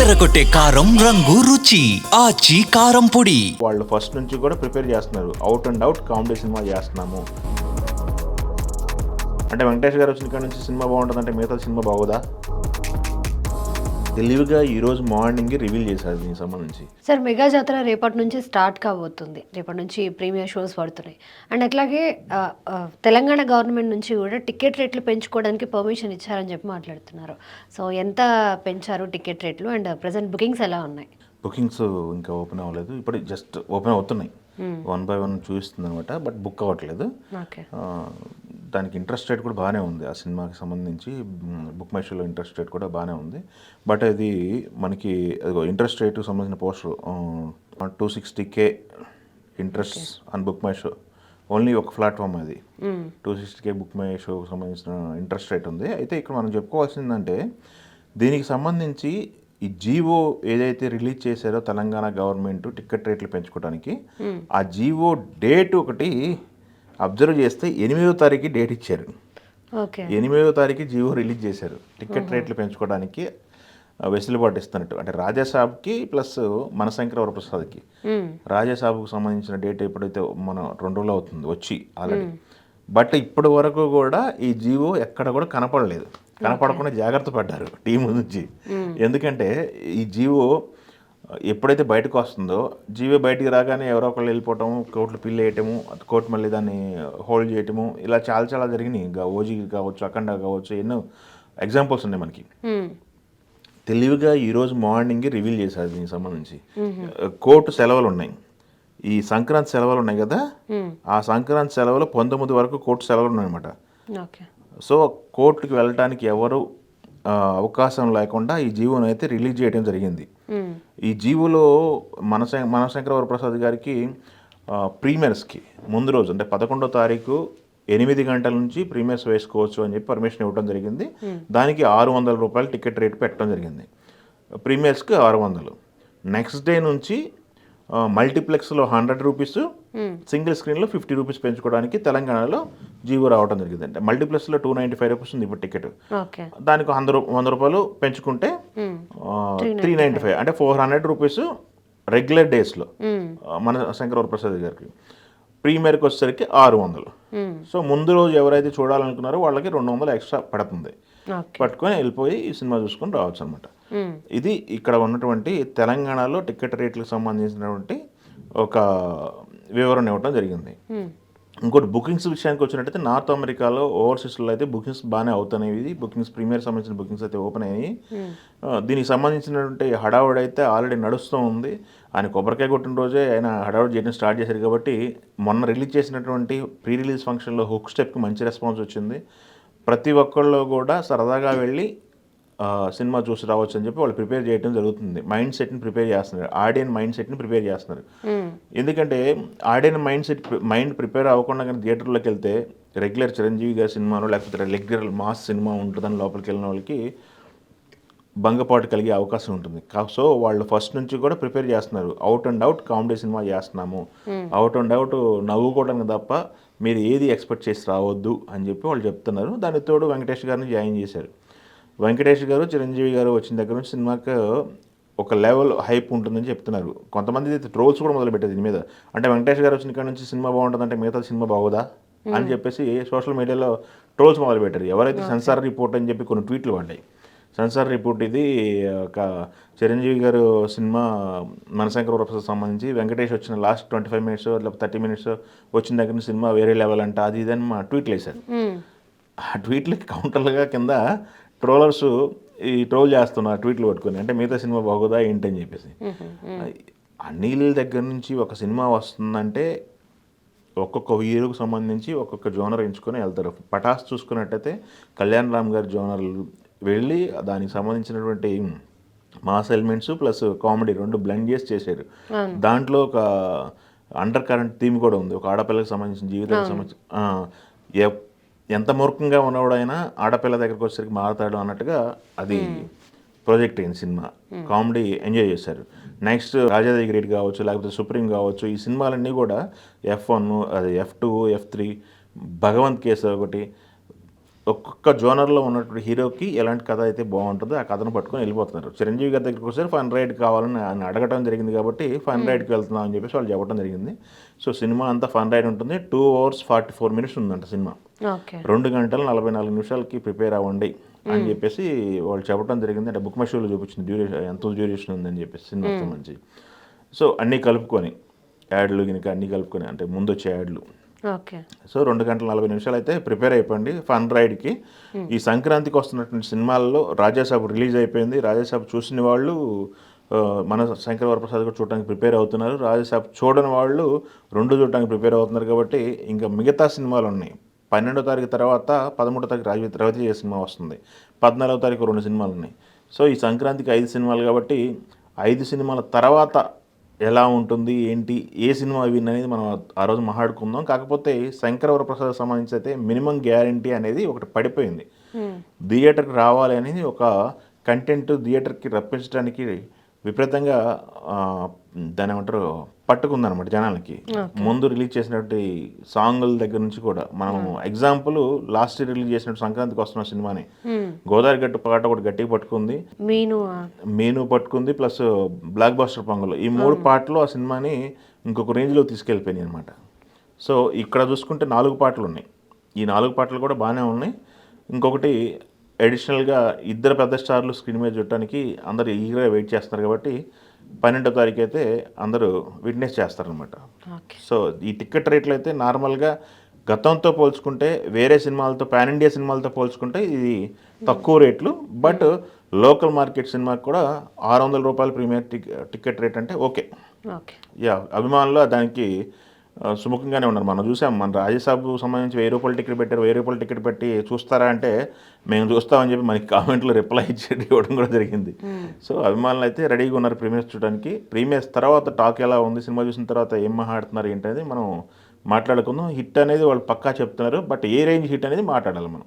అదరగొట్టే కారం రంగు రుచి ఆచి కారం పొడి. వాళ్ళు ఫస్ట్ నుంచి కూడా ప్రిపేర్ చేస్తున్నారు, out and out comedy cinema చేస్తున్నాము అంటే. వెంకటేష్ గారు వచ్చిన కాడ నుంచి సినిమా బాగుంటుందంటే మిగతా సినిమా బాగోదా? తెలివిగా ఈరోజు మార్నింగ్ రివీల్ చేశారు దీనికి సంబంధించి. సార్, మెగా జాతర రేపటి నుంచి స్టార్ట్ కాబోతుంది. రేపటి నుంచి ప్రీమియర్ షోస్ పడుతున్నాయి. అండ్ అట్లాగే తెలంగాణ గవర్నమెంట్ నుంచి కూడా టికెట్ రేట్లు పెంచుకోవడానికి పర్మిషన్ ఇచ్చారని చెప్పి మాట్లాడుతున్నారు. సో ఎంత పెంచారు టికెట్ రేట్లు అండ్ ప్రజెంట్ బుకింగ్స్ ఎలా ఉన్నాయి? బుకింగ్స్ ఇంకా ఓపెన్ అవ్వలేదు, ఇప్పుడు జస్ట్ ఓపెన్ అవుతున్నాయి. 1 by 1 చూపిస్తుంది అనమాట, బట్ బుక్ అవ్వట్లేదు. దానికి ఇంట్రెస్ట్ రేట్ కూడా బాగానే ఉంది, ఆ సినిమాకి సంబంధించి బుక్ మై షోలో ఇంట్రెస్ట్ రేట్ కూడా బాగానే ఉంది. బట్ అది మనకి ఇంట్రెస్ట్ రేట్కి సంబంధించిన poster 260K interest on book my show, only ఒక ప్లాట్ఫామ్ అది. 260K బుక్ మై షోకి సంబంధించిన ఇంట్రెస్ట్ రేట్ ఉంది. అయితే ఇక్కడ మనం చెప్పుకోవాల్సిందంటే దీనికి సంబంధించి ఈ జీవో ఏదైతే రిలీజ్ చేశారో తెలంగాణ గవర్నమెంట్ టికెట్ రేట్లు పెంచుకోవడానికి, ఆ జీవో డేట్ ఒకటి అబ్జర్వ్ చేస్తే 8వ తారీఖు డేట్ ఇచ్చారు. 8వ తారీఖు జీవో రిలీజ్ చేశారు టికెట్ రేట్లు పెంచుకోవడానికి వెసులుబాటు ఇస్తున్నట్టు. అంటే రాజాసాబ్కి ప్లస్ మనశంకర వరప్రసాద్కి. రాజాసాబ్కు సంబంధించిన డేట్ ఎప్పుడైతే మన 2 రోజులు అవుతుంది వచ్చి ఆల్రెడీ, బట్ ఇప్పటి వరకు కూడా ఈ జీవో ఎక్కడ కూడా కనపడలేదు. కనపడకుండా జాగ్రత్త పడ్డారు టీం నుంచి. ఎందుకంటే ఈ జీవో ఎప్పుడైతే బయటకు వస్తుందో, జీవో బయటికి రాగానే ఎవరో ఒకళ్ళు వెళ్ళిపోవటం, కోర్టులు పిల్లి వేయటము, కోర్టు మళ్ళీ దాన్ని హోల్డ్ చేయటము, ఇలా చాలా చాలా జరిగినాయి. ఓజీ కావచ్చు, అఖండ కావచ్చు, ఎన్నో ఎగ్జాంపుల్స్ ఉన్నాయి మనకి. తెలివిగా ఈరోజు మార్నింగ్ రివీల్ చేశారు దీనికి సంబంధించి. కోర్టు సెలవులు ఉన్నాయి, ఈ సంక్రాంతి సెలవులు ఉన్నాయి కదా, ఆ సంక్రాంతి సెలవులు 19 వరకు కోర్టు సెలవులు ఉన్నాయన్నమాట. సో కోర్టుకి వెళ్ళటానికి ఎవరు అవకాశం లేకుండా ఈ జీవోను అయితే రిలీజ్ చేయడం జరిగింది. ఈ జీవోలో మనశంకర వరప్రసాద్ గారికి ప్రీమియర్స్కి ముందు రోజు అంటే 11వ తారీఖు 8 గంటల నుంచి ప్రీమియర్స్ వేసుకోవచ్చు అని చెప్పి పర్మిషన్ ఇవ్వడం జరిగింది. దానికి 600 రూపాయలు టికెట్ రేట్ పెట్టడం జరిగింది. ప్రీమియర్స్కి 600. నెక్స్ట్ డే నుంచి మల్టీప్లెక్స్లో 100 రూపీస్, సింగిల్ స్క్రీన్లో 50 రూపీస్ పెంచుకోవడానికి తెలంగాణలో జీవో రావడం జరిగింది. అంటే మల్టీప్లెక్స్లో 295 రూపీస్ ఉంది ఇప్పుడు టికెట్, దానికి 100 రూపాయలు పెంచుకుంటే 395, అంటే 400 రూపీస్ రెగ్యులర్ డేస్లో మన శంకర ప్రసాద్ గారికి. ప్రీమియర్కి వచ్చేసరికి 600. సో ముందు రోజు ఎవరైతే చూడాలనుకున్నారో వాళ్ళకి 200 ఎక్స్ట్రా పడుతుంది. పట్టుకొని వెళ్ళిపోయి ఈ సినిమా చూసుకొని రావచ్చు అనమాట. ఇది ఇక్కడ ఉన్నటువంటి తెలంగాణలో టికెట్ రేట్లకు సంబంధించినటువంటి ఒక వివరణ ఇవ్వడం జరిగింది. ఇంకోటి బుకింగ్స్ విషయానికి వచ్చినట్టయితే నార్త్ అమెరికాలో, ఓవర్సీస్లో అయితే బుకింగ్స్ బాగానే అవుతున్నాయి. బుకింగ్స్ ప్రీమియర్ సంబంధించిన బుకింగ్స్ అయితే ఓపెన్ అయ్యాయి. దీనికి సంబంధించినటువంటి హడావుడి అయితే ఆల్రెడీ నడుస్తూ ఉంది. ఆయన కొబ్బరికాయ కొట్టిన రోజే ఆయన హడావుడి చేయడం స్టార్ట్ చేశారు కాబట్టి మొన్న రిలీజ్ చేసినటువంటి ప్రీ రిలీజ్ ఫంక్షన్లో హుక్ స్టెప్కి మంచి రెస్పాన్స్ వచ్చింది. ప్రతి ఒక్కళ్ళు కూడా సరదాగా వెళ్ళి సినిమా చూసి రావచ్చు అని చెప్పి వాళ్ళు ప్రిపేర్ చేయడం జరుగుతుంది. మైండ్ సెట్ని ప్రిపేర్ చేస్తున్నారు, ఆడియన్ మైండ్ సెట్ని ప్రిపేర్ చేస్తున్నారు. ఎందుకంటే ఆడియన్ మైండ్ ప్రిపేర్ అవ్వకుండా కానీ థియేటర్లోకి వెళ్తే రెగ్యులర్ చిరంజీవి గారి సినిమాలో లేకపోతే రెగ్యులర్ మాస్ సినిమా ఉంటుందని లోపలికి వెళ్ళిన వాళ్ళకి భంగపాటు కలిగే అవకాశం ఉంటుంది. సో వాళ్ళు ఫస్ట్ నుంచి కూడా ప్రిపేర్ చేస్తున్నారు, out and out comedy cinema చేస్తున్నాము, అవుట్ అండ్ అవుట్ నవ్వుకోవడానికి తప్ప మీరు ఏది ఎక్స్పెక్ట్ చేసి రావద్దు అని చెప్పి వాళ్ళు చెప్తున్నారు. దానికి తోడు వెంకటేష్ గారిని జాయిన్ చేశారు. వెంకటేష్ గారు, చిరంజీవి గారు వచ్చిన దగ్గర నుంచి సినిమాకి ఒక లెవెల్ హైప్ ఉంటుందని చెప్తున్నారు. కొంతమంది ట్రోల్స్ కూడా మొదలుపెట్టారు దీని మీద. అంటే వెంకటేష్ గారు వచ్చిన కాడ నుంచి సినిమా బాగుంటుందంటే మిగతా సినిమా బాగోదా అని చెప్పేసి సోషల్ మీడియాలో ట్రోల్స్ మొదలుపెట్టారు. ఎవరైతే సెన్సార్ రిపోర్ట్ అని చెప్పి కొన్ని ట్వీట్లు పడ్డాయి. సెన్సార్ రిపోర్ట్ ఇది ఒక చిరంజీవి గారు సినిమా మనశంకర వరప్రసాద్ సంబంధించి వెంకటేష్ వచ్చిన లాస్ట్ 25 మినిట్స్ లేకపోతే 30 మినిట్స్ వచ్చిన దగ్గర నుంచి సినిమా వేరే లెవెల్ అంట, అది ఇదని మా ట్వీట్లు వేశారు. ఆ ట్వీట్లకి కౌంటర్లుగా కింద ట్రోలర్స్ ఈ ట్రోల్ చేస్తున్నారు ట్వీట్లు పట్టుకొని, అంటే మిగతా సినిమా బాగోదా ఏంటని చెప్పేసి. అన్నిల దగ్గర నుంచి ఒక సినిమా వస్తుందంటే ఒక్కొక్క హీరోకి సంబంధించి ఒక్కొక్క జోనర్ ఎంచుకొని వెళ్తారు. పటాస్ చూసుకున్నట్టయితే కళ్యాణ్ రామ్ గారి జోనర్లు వెళ్ళి దానికి సంబంధించినటువంటి mass elements plus comedy 2 blend చేసి చేశారు. దాంట్లో ఒక అండర్ కరెంట్ థీమ్ కూడా ఉంది, ఒక ఆడపిల్లకి సంబంధించిన జీవితానికి సంబంధించి ఎంత మూర్ఖంగా ఉన్నవాడైనా ఆడపిల్ల దగ్గరకు వచ్చేసరికి మారుతాడు అన్నట్టుగా అది ప్రాజెక్ట్ అయింది సినిమా. కామెడీ ఎంజాయ్ చేశారు. నెక్స్ట్ రాజాది గ్రేట్ కావచ్చు, లేకపోతే సుప్రీం కావచ్చు, ఈ సినిమాలన్నీ కూడా F1, అది F2, F3, భగవంత్ కేసు ఒకటి, ఒక్కొక్క జోనర్లో ఉన్నటువంటి హీరోకి ఎలాంటి కథ అయితే బాగుంటుందో ఆ కథను పట్టుకొని వెళ్ళిపోతున్నారు. చిరంజీవి గారి దగ్గరికి వచ్చారు ఫన్ రైడ్ కావాలని ఆయన అడగటం జరిగింది కాబట్టి ఫన్ రైడ్కి వెళ్తున్నాం అని చెప్పేసి వాళ్ళు చెప్పడం జరిగింది. సో సినిమా అంతా ఫన్ రైడ్ ఉంటుంది. 2 hours 44 minutes ఉందంట సినిమా. 2 గంటల 44 నిమిషాలకి ప్రిపేర్ అవ్వండి అని చెప్పేసి వాళ్ళు చెప్పడం జరిగింది. అంటే బుక్ మై షోలో చూపించింది డ్యూరేషన్, ఎంత డ్యూరేషన్ ఉందని చెప్పేసి సినిమాకి సంబంధించి. సో అన్నీ కలుపుకొని యాడ్లు గినక అన్నీ కలుపుకొని, అంటే ముందు వచ్చే యాడ్లు. సో 2 గంటల 40 నిమిషాలు అయితే ప్రిపేర్ అయిపోండి ఫన్ రైడ్కి. ఈ సంక్రాంతికి వస్తున్నటువంటి సినిమాల్లో రాజాసాబ్ రిలీజ్ అయిపోయింది. రాజాసాబ్ చూసిన వాళ్ళు మన శంకర్ వరప్రసాద్ కూడా చూడడానికి ప్రిపేర్ అవుతున్నారు. రాజాసాబ్ చూడని వాళ్ళు 2 చూడడానికి ప్రిపేర్ అవుతున్నారు. కాబట్టి ఇంకా మిగతా సినిమాలు ఉన్నాయి. 12వ తారీఖు తర్వాత 13వ తారీఖు రవితేజ సినిమా వస్తుంది. 14వ తారీఖు 2 సినిమాలు ఉన్నాయి. సో ఈ సంక్రాంతికి 5 సినిమాలు కాబట్టి 5 సినిమాల తర్వాత ఎలా ఉంటుంది ఏంటి, ఏ సినిమా విన్ అనేది మనం ఆ రోజు మాట్లాడుకుందాం. కాకపోతే శంకర్ వరప్రసాద్ సంబంధించి అయితే మినిమం గ్యారంటీ అనేది ఒకటి పడిపోయింది. థియేటర్కి రావాలి అనేది ఒక కంటెంట్ థియేటర్కి రప్పించడానికి విపరీతంగా దాని ఏమంటారు పట్టుకుందనమాట జనాలకి. ముందు రిలీజ్ చేసినటువంటి సాంగుల దగ్గర నుంచి కూడా మనం ఎగ్జాంపుల్ లాస్ట్ ఇయర్ రిలీజ్ చేసినట్టు సంక్రాంతికి వస్తున్న సినిమాని గోదావరి గట్టు పాట ఒకటి గట్టిగా పట్టుకుంది, మీను పట్టుకుంది, ప్లస్ బ్లాక్ బస్టర్ పొంగలు. ఈ 3 పాటలు ఆ సినిమాని ఇంకొక రేంజ్లో తీసుకెళ్ళిపోయినాయి అనమాట. సో ఇక్కడ చూసుకుంటే 4 పాటలు ఉన్నాయి. ఈ 4 పాటలు కూడా బాగానే ఉన్నాయి. ఇంకొకటి అడిషనల్గా 2 పెద్ద స్టార్లు స్క్రీన్ మీద చూడటానికి అందరూ ఈగర్గా వెయిట్ చేస్తున్నారు. కాబట్టి 12వ తారీఖు అయితే అందరూ విట్నెస్ చేస్తారనమాట. సో ఈ టికెట్ రేట్లు అయితే నార్మల్గా గతంతో పోల్చుకుంటే వేరే సినిమాలతో పాన్ ఇండియా సినిమాలతో పోల్చుకుంటే ఇది తక్కువ రేట్లు. బట్ లోకల్ మార్కెట్ సినిమాకి కూడా 600 రూపాయలు ప్రీమియర్ టికెట్ రేట్ అంటే ఓకే. యా, అభిమానులు దానికి సుముఖంగానే ఉన్నారు. మనం చూసాం, మన రాజసాబ్ సంబంధించి 1000 రూపాయలు టికెట్ పెట్టారు. 1000 రూపాయలు టికెట్ పెట్టి చూస్తారా అంటే మేము చూస్తామని చెప్పి మనకి కామెంట్లో రిప్లై ఇవ్వడం కూడా జరిగింది. సో అభిమానులు అయితే రెడీగా ఉన్నారు ప్రీమియర్స్ చూడడానికి. ప్రీమియర్స్ తర్వాత టాక్ ఎలా ఉంది, సినిమా చూసిన తర్వాత ఏం మాట్లాడుతున్నారు ఏంటనేది మనం మాట్లాడుకుందాం. హిట్ అనేది వాళ్ళు పక్కా చెప్తున్నారు. బట్ ఏ రేంజ్ హిట్ అనేది మాట్లాడాలి మనం.